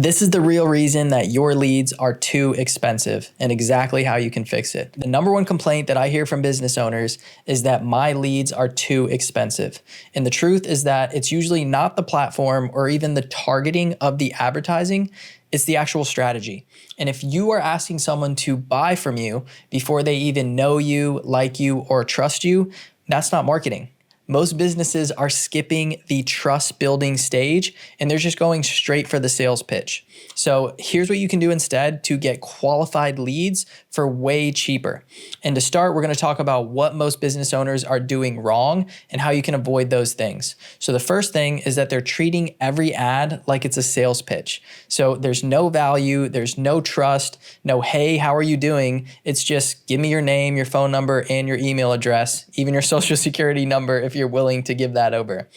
This is the real reason that your leads are too expensive and exactly how you can fix it. The number one complaint that I hear from business owners is that my leads are too expensive. And the truth is that it's usually not the platform or even the targeting of the advertising, it's the actual strategy. And if you are asking someone to buy from you before they even know you, like you, or trust you, that's not marketing. Most businesses are skipping the trust building stage and they're just going straight for the sales pitch. So here's what you can do instead to get qualified leads for way cheaper. And to start, we're going to talk about what most business owners are doing wrong and how you can avoid those things. So the first thing is that they're treating every ad like it's a sales pitch. So there's no value, there's no trust, no, hey, how are you doing? It's just give me your name, your phone number, and your email address, even your social security number if you're willing to give that over.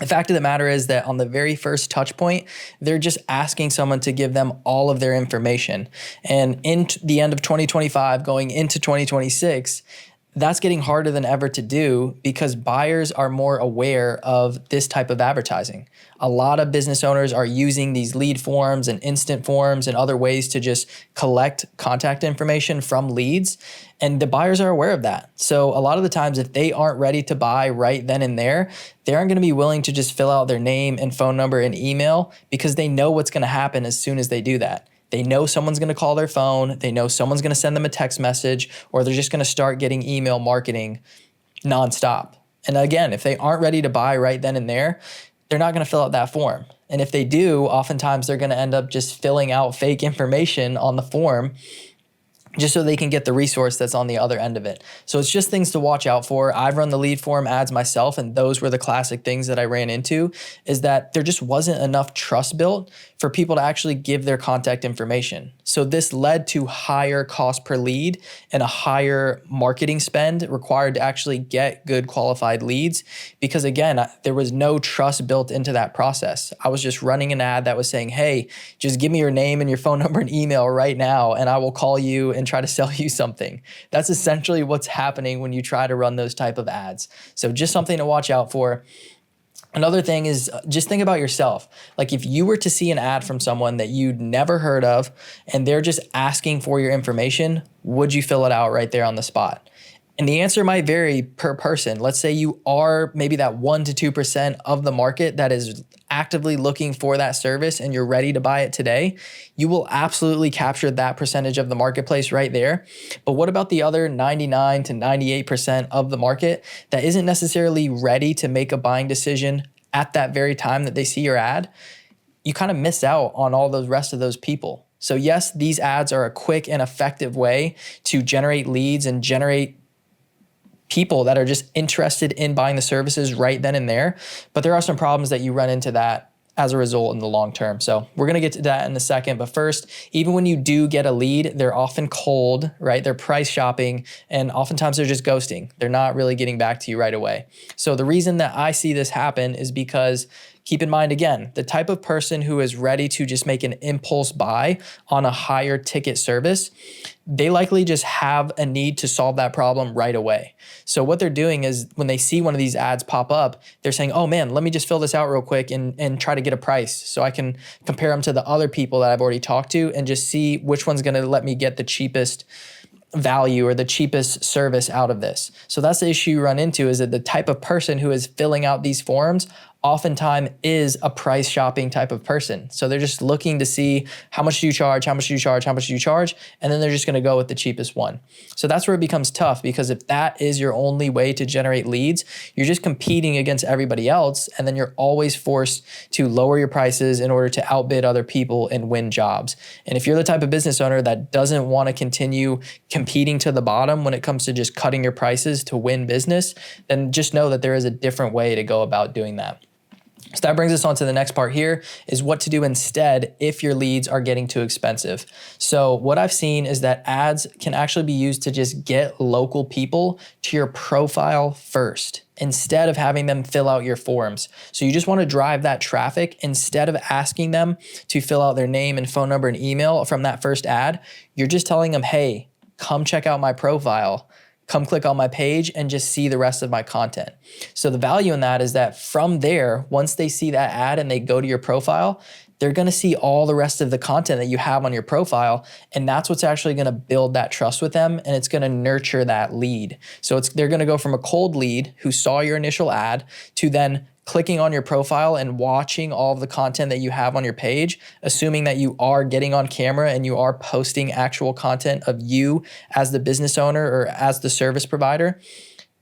The fact of the matter is that on the very first touch point, they're just asking someone to give them all of their information. And in the end of 2025, going into 2026, that's getting harder than ever to do because buyers are more aware of this type of advertising. A lot of business owners are using these lead forms and instant forms and other ways to just collect contact information from leads. And the buyers are aware of that. So a lot of the times, if they aren't ready to buy right then and there, they aren't going to be willing to just fill out their name and phone number and email because they know what's going to happen as soon as they do that. They know someone's going to call their phone. They know someone's going to send them a text message, or they're just going to start getting email marketing nonstop. And again, if they aren't ready to buy right then and there, they're not going to fill out that form. And if they do, oftentimes they're going to end up just filling out fake information on the form just so they can get the resource that's on the other end of it. So it's just things to watch out for. I've run the lead form ads myself, and those were the classic things that I ran into, is that there just wasn't enough trust built for people to actually give their contact information. So this led to higher cost per lead and a higher marketing spend required to actually get good qualified leads because again, there was no trust built into that process. I was just running an ad that was saying, hey, just give me your name and your phone number and email right now and I will call you and try to sell you something. That's essentially what's happening when you try to run those type of ads. So just something to watch out for. Another thing is just think about yourself. Like if you were to see an ad from someone that you'd never heard of and they're just asking for your information, would you fill it out right there on the spot? And the answer might vary per person. Let's say you are maybe that 1% to 2% of the market that is actively looking for that service and you're ready to buy it today. You will absolutely capture that percentage of the marketplace right there. But what about the other 99 to 98% of the market that isn't necessarily ready to make a buying decision at that very time that they see your ad? You kind of miss out on all the rest of those people. So yes, these ads are a quick and effective way to generate leads and generate people that are just interested in buying the services right then and there. But there are some problems that you run into that as a result in the long term. So we're going to get to that in a second. But first, even when you do get a lead, they're often cold, right? They're price shopping and oftentimes they're just ghosting. They're not really getting back to you right away. So the reason that I see this happen is because keep in mind, again, the type of person who is ready to just make an impulse buy on a higher ticket service, they likely just have a need to solve that problem right away. So what they're doing is when they see one of these ads pop up, they're saying, oh man, let me just fill this out real quick and try to get a price so I can compare them to the other people that I've already talked to and just see which one's going to let me get the cheapest value or the cheapest service out of this. So that's the issue you run into, is that the type of person who is filling out these forms oftentimes is a price shopping type of person. So they're just looking to see how much do you charge, how much do you charge, how much do you charge, and then they're just going to go with the cheapest one. So that's where it becomes tough, because if that is your only way to generate leads, you're just competing against everybody else, and then you're always forced to lower your prices in order to outbid other people and win jobs. And if you're the type of business owner that doesn't want to continue competing to the bottom when it comes to just cutting your prices to win business, then just know that there is a different way to go about doing that. So that brings us on to the next part here, is what to do instead if your leads are getting too expensive. So what I've seen is that ads can actually be used to just get local people to your profile first, instead of having them fill out your forms. So you just want to drive that traffic. Instead of asking them to fill out their name and phone number and email from that first ad, you're just telling them, hey, come check out my profile. Come click on my page and just see the rest of my content. So the value in that is that from there, once they see that ad and they go to your profile, they're going to see all the rest of the content that you have on your profile. And that's what's actually going to build that trust with them. And it's going to nurture that lead. So they're going to go from a cold lead who saw your initial ad to then clicking on your profile and watching all of the content that you have on your page, assuming that you are getting on camera and you are posting actual content of you as the business owner or as the service provider.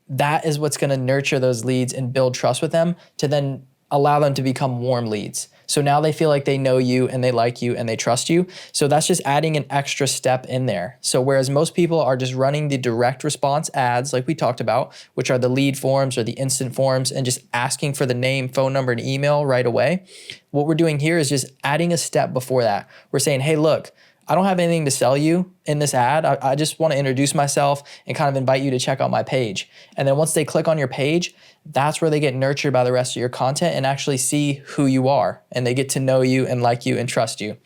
That is what's going to nurture those leads and build trust with them to then allow them to become warm leads. So now they feel like they know you and they like you and they trust you. So that's just adding an extra step in there. So whereas most people are just running the direct response ads like we talked about, which are the lead forms or the instant forms, and just asking for the name, phone number, and email right away, what we're doing here is just adding a step before that. We're saying, hey, look, I don't have anything to sell you in this ad. I just want to introduce myself and kind of invite you to check out my page. And then once they click on your page, that's where they get nurtured by the rest of your content and actually see who you are. And they get to know you and like you and trust you.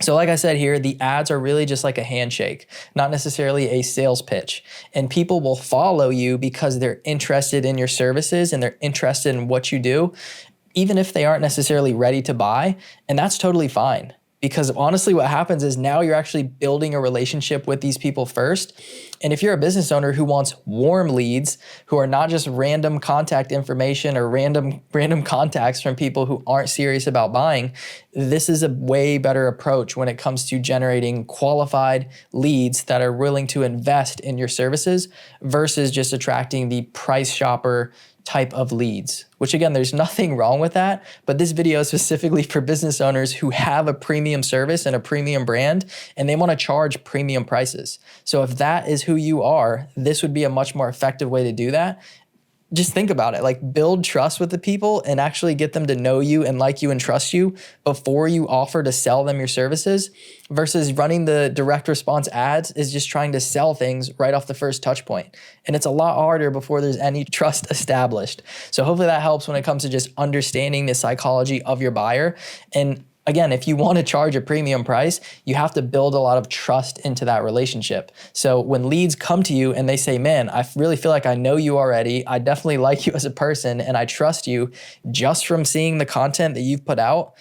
So like I said here, the ads are really just like a handshake, not necessarily a sales pitch. And people will follow you because they're interested in your services and they're interested in what you do, even if they aren't necessarily ready to buy. And that's totally fine. Because honestly, what happens is now you're actually building a relationship with these people first. And if you're a business owner who wants warm leads, who are not just random contact information or random contacts from people who aren't serious about buying, this is a way better approach when it comes to generating qualified leads that are willing to invest in your services versus just attracting the price shopper type of leads, which again, there's nothing wrong with that, but this video is specifically for business owners who have a premium service and a premium brand, and they want to charge premium prices. So if that is who you are, this would be a much more effective way to do that. Just think about it, like build trust with the people and actually get them to know you and like you and trust you before you offer to sell them your services versus running the direct response ads is just trying to sell things right off the first touch point. And it's a lot harder before there's any trust established. So hopefully that helps when it comes to just understanding the psychology of your buyer. And again, if you want to charge a premium price, you have to build a lot of trust into that relationship. So when leads come to you and they say, man, I really feel like I know you already. I definitely like you as a person and I trust you just from seeing the content that you've put out.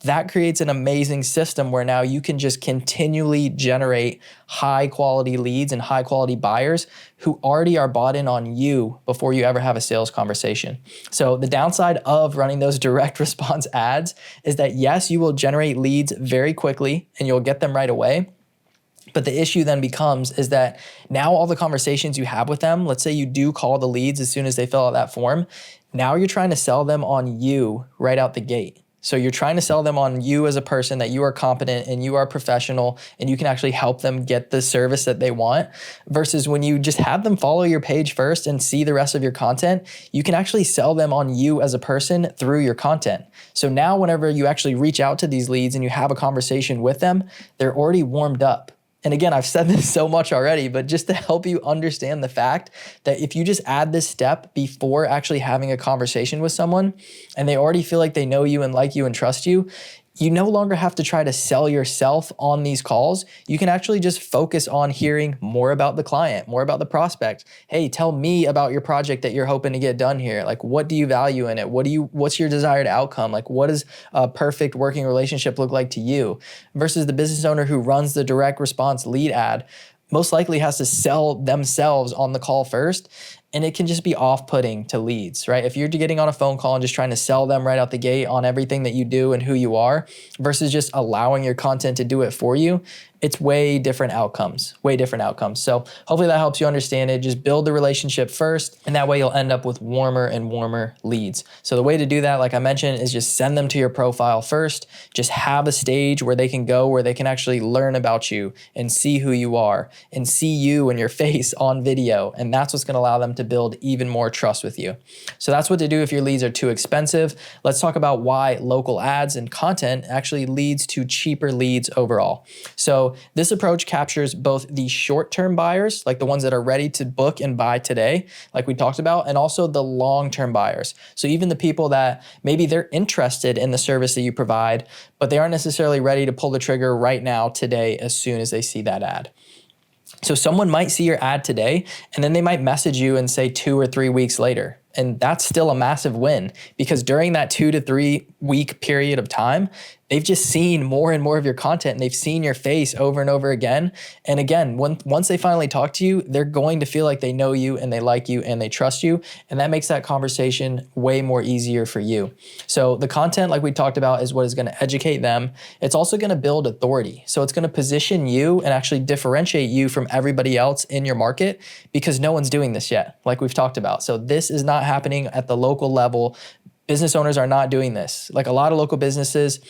That creates an amazing system where now you can just continually generate high quality leads and high quality buyers who already are bought in on you before you ever have a sales conversation. So the downside of running those direct response ads is that yes, you will generate leads very quickly and you'll get them right away. But the issue then becomes is that now all the conversations you have with them, let's say you do call the leads as soon as they fill out that form, now you're trying to sell them on you right out the gate. So you're trying to sell them on you as a person, that you are competent and you are professional and you can actually help them get the service that they want, versus when you just have them follow your page first and see the rest of your content, you can actually sell them on you as a person through your content. So now whenever you actually reach out to these leads and you have a conversation with them, they're already warmed up. And again, I've said this so much already, but just to help you understand the fact that if you just add this step before actually having a conversation with someone and they already feel like they know you and like you and trust you, you no longer have to try to sell yourself on these calls. You can actually just focus on hearing more about the client, more about the prospect. Hey, tell me about your project that you're hoping to get done here. Like, what do you value in it? What's your desired outcome? Like, what does a perfect working relationship look like to you? Versus the business owner who runs the direct response lead ad most likely has to sell themselves on the call first. And it can just be off-putting to leads, right? If you're getting on a phone call and just trying to sell them right out the gate on everything that you do and who you are versus just allowing your content to do it for you, it's way different outcomes. So hopefully that helps you understand it. Just build the relationship first, and that way you'll end up with warmer and warmer leads. So the way to do that, like I mentioned, is just send them to your profile first. Just have a stage where they can go, where they can actually learn about you and see who you are and see you and your face on video. And that's what's going to allow them to build even more trust with you. So that's what to do if your leads are too expensive. Let's talk about why local ads and content actually leads to cheaper leads overall. So this approach captures both the short-term buyers, like the ones that are ready to book and buy today, like we talked about, and also the long-term buyers. So even the people that maybe they're interested in the service that you provide, but they aren't necessarily ready to pull the trigger right now today as soon as they see that ad. So someone might see your ad today, and then they might message you and say 2 or 3 weeks later. And that's still a massive win, because during that 2 to 3 week period of time, they've just seen more and more of your content, and they've seen your face over and over again. And again, once they finally talk to you, they're going to feel like they know you and they like you and they trust you. And that makes that conversation way more easier for you. So the content, like we talked about, is what is going to educate them. It's also going to build authority. So it's going to position you and actually differentiate you from everybody else in your market, because no one's doing this yet, like we've talked about. So this is not happening at the local level. Business owners are not doing this. Like a lot of local businesses,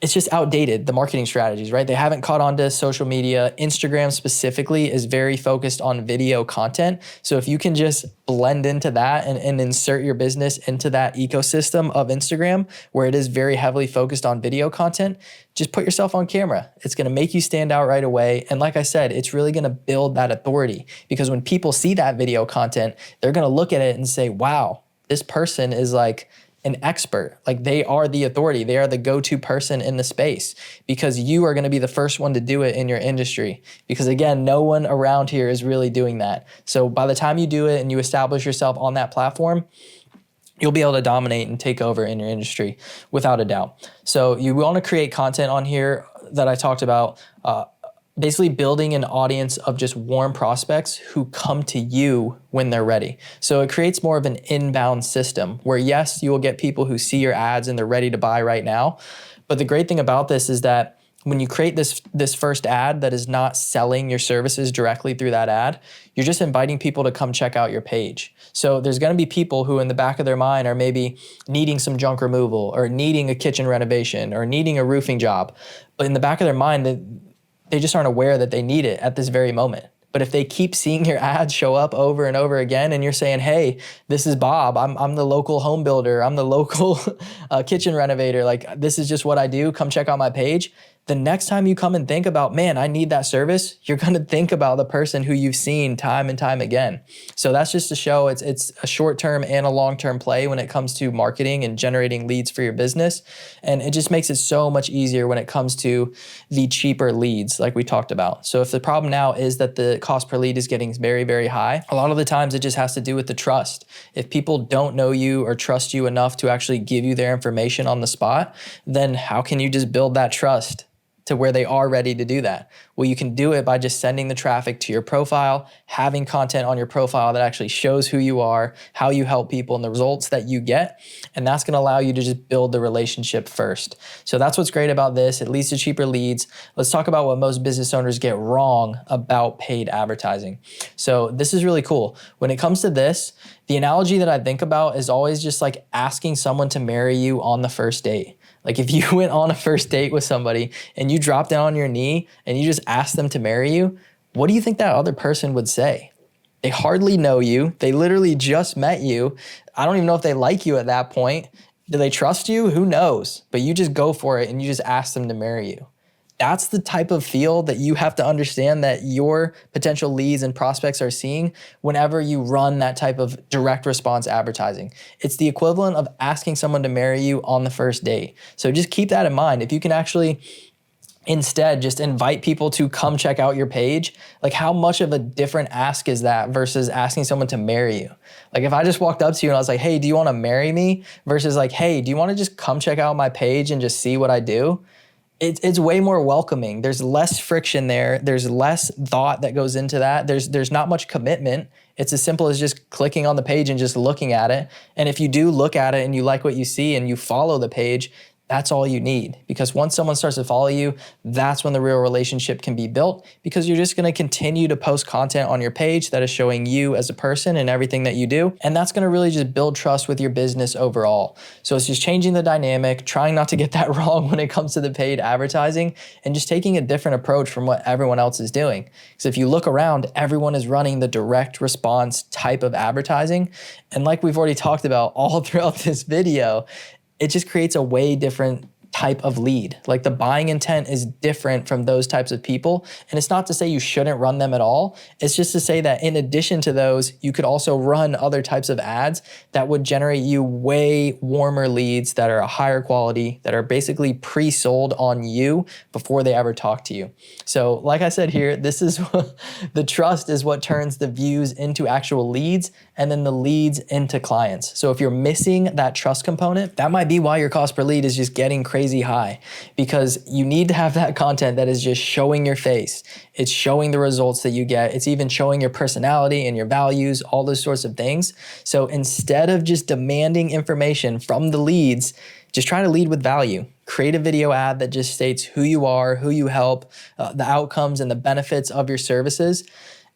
it's just outdated, the marketing strategies, right? They haven't caught on to social media. Instagram specifically is very focused on video content. So if you can just blend into that and insert your business into that ecosystem of Instagram, where it is very heavily focused on video content, just put yourself on camera. It's going to make you stand out right away. And like I said, it's really going to build that authority, because when people see that video content, they're going to look at it and say, wow, this person is like an expert. Like they are the authority. They are the go-to person in the space, because you are going to be the first one to do it in your industry. Because again, no one around here is really doing that. So by the time you do it and you establish yourself on that platform, you'll be able to dominate and take over in your industry without a doubt. So you want to create content on here that I talked about, basically building an audience of just warm prospects who come to you when they're ready. So it creates more of an inbound system where, yes, you will get people who see your ads and they're ready to buy right now. But the great thing about this is that when you create this first ad that is not selling your services directly through that ad, you're just inviting people to come check out your page. So there's going to be people who in the back of their mind are maybe needing some junk removal or needing a kitchen renovation or needing a roofing job. But in the back of their mind, they just aren't aware that they need it at this very moment. But if they keep seeing your ads show up over and over again, and you're saying, hey, this is Bob, I'm the local home builder, I'm the local kitchen renovator, like this is just what I do, come check out my page. The next time you come and think about, man, I need that service, you're going to think about the person who you've seen time and time again. So that's just to show it's a short-term and a long-term play when it comes to marketing and generating leads for your business. And it just makes it so much easier when it comes to the cheaper leads like we talked about. So if the problem now is that the cost per lead is getting very, very high, a lot of the times it just has to do with the trust. If people don't know you or trust you enough to actually give you their information on the spot, then how can you just build that trust to where they are ready to do that? Well, you can do it by just sending the traffic to your profile, having content on your profile that actually shows who you are, how you help people, and the results that you get. And that's going to allow you to just build the relationship first. So that's what's great about this. It leads to cheaper leads. Let's talk about what most business owners get wrong about paid advertising. So this is really cool. When it comes to this, the analogy that I think about is always just like asking someone to marry you on the first date. Like if you went on a first date with somebody and you dropped down on your knee and you just asked them to marry you, what do you think that other person would say? They hardly know you. They literally just met you. I don't even know if they like you at that point. Do they trust you? Who knows? But you just go for it and you just ask them to marry you. That's the type of feel that you have to understand that your potential leads and prospects are seeing whenever you run that type of direct response advertising. It's the equivalent of asking someone to marry you on the first date. So just keep that in mind. If you can actually instead just invite people to come check out your page, like how much of a different ask is that versus asking someone to marry you? Like if I just walked up to you and I was like, hey, do you want to marry me? Versus like, hey, do you want to just come check out my page and just see what I do? It's way more welcoming. There's less friction there. There's less thought that goes into that. There's not much commitment. It's as simple as just clicking on the page and just looking at it. And if you do look at it and you like what you see and you follow the page, that's all you need. Because once someone starts to follow you, that's when the real relationship can be built, because you're just going to continue to post content on your page that is showing you as a person and everything that you do. And that's going to really just build trust with your business overall. So it's just changing the dynamic, trying not to get that wrong when it comes to the paid advertising, and just taking a different approach from what everyone else is doing. Because if you look around, everyone is running the direct response type of advertising. And like we've already talked about all throughout this video, it just creates a way different type of lead. Like the buying intent is different from those types of people. And it's not to say you shouldn't run them at all. It's just to say that in addition to those, you could also run other types of ads that would generate you way warmer leads that are a higher quality, that are basically pre-sold on you before they ever talk to you. So like I said here, this is the trust is what turns the views into actual leads and then the leads into clients. So if you're missing that trust component, that might be why your cost per lead is just getting crazy high, because you need to have that content that is just showing your face. It's showing the results that you get. It's even showing your personality and your values, all those sorts of things. So instead of just demanding information from the leads, just try to lead with value. Create a video ad that just states who you are, who you help, the outcomes and the benefits of your services,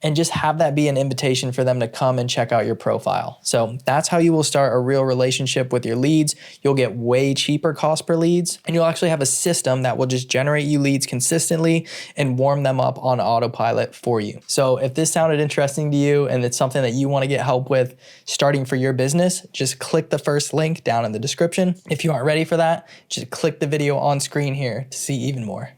and just have that be an invitation for them to come and check out your profile. So that's how you will start a real relationship with your leads. You'll get way cheaper cost per leads, and you'll actually have a system that will just generate you leads consistently and warm them up on autopilot for you. So if this sounded interesting to you and it's something that you want to get help with starting for your business, just click the first link down in the description. If you aren't ready for that, just click the video on screen here to see even more.